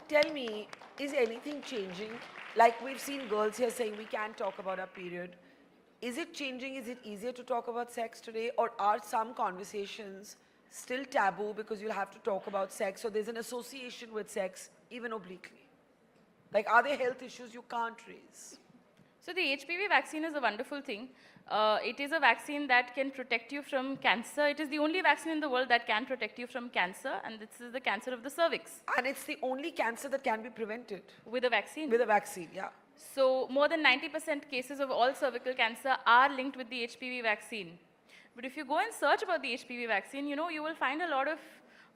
tell me, is anything changing? Like we've seen girls here saying we can't talk about our period. Is it changing? Is it easier to talk about sex today? Or are some conversations still taboo because you'll have to talk about sex, so there's an association with sex, even obliquely? Like, are there health issues you can't raise? So the HPV vaccine is a wonderful thing. It is a vaccine that can protect you from cancer. It is the only vaccine in the world that can protect you from cancer, and this is the cancer of the cervix. And it's the only cancer that can be prevented With a vaccine. with a vaccine, yeah. So more than 90% cases of all cervical cancer are linked with the HPV vaccine. But if you go and search about the HPV vaccine, you know, you will find a lot of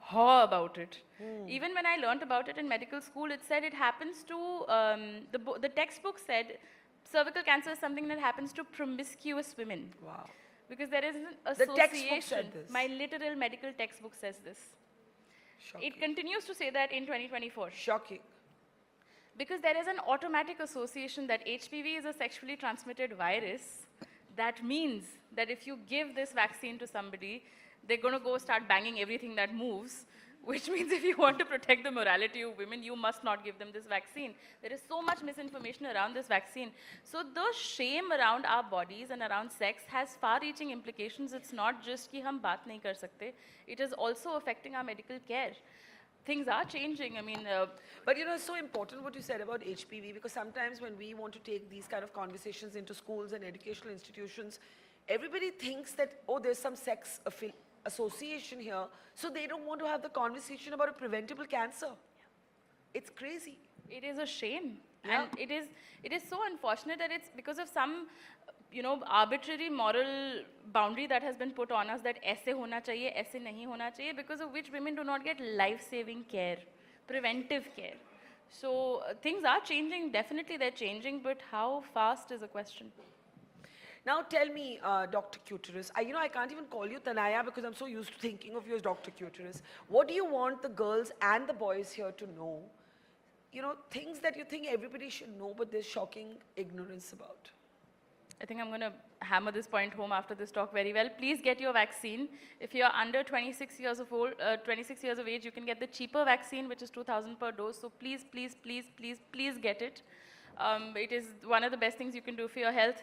haw about it. Even when I learned about it in medical school, it said it happens to, the textbook said cervical cancer is something that happens to promiscuous women. Wow. Because there is an The textbook association. said this. My literal medical textbook says this. Shocking. It continues to say that in 2024. Shocking. Because there is an automatic association that HPV is a sexually transmitted virus. That means that if you give this vaccine to somebody, they're going to go start banging everything that moves, which means if you want to protect the morality of women, you must not give them this vaccine. There is so much misinformation around this vaccine. So the shame around our bodies and around sex has far-reaching implications. It's not just कि हम बात नहीं कर सकते. It is also affecting our medical care. Things are changing. I mean, But you know, it's so important what you said about HPV, because sometimes when we want to take these kind of conversations into schools and educational institutions, everybody thinks that, oh, there's some sex association here, so they don't want to have the conversation about a preventable cancer. It's crazy. it is a shame. Yeah. And it is so unfortunate that it's because of some, you know, arbitrary moral boundary that has been put on us that ऐसे होना चाहिए, ऐसे नहीं होना चाहिए, because of which women do not get life-saving care, preventive care. So things are changing, definitely they're changing, but how fast is a question. Now tell me, Dr. Cuterus, you know, I can't even call you Tanaya because I'm so used to thinking of you as Dr. Cuterus. What do you want the girls and the boys here to know? You know, things that you think everybody should know, but there's shocking ignorance about. I think I'm going to hammer this point home after this talk very well. Please get your vaccine. If you're under 26 years of old, 26 years of age, you can get the cheaper vaccine, which is 2,000 per dose. So please, please, please, please, please get it. It is one of the best things you can do for your health.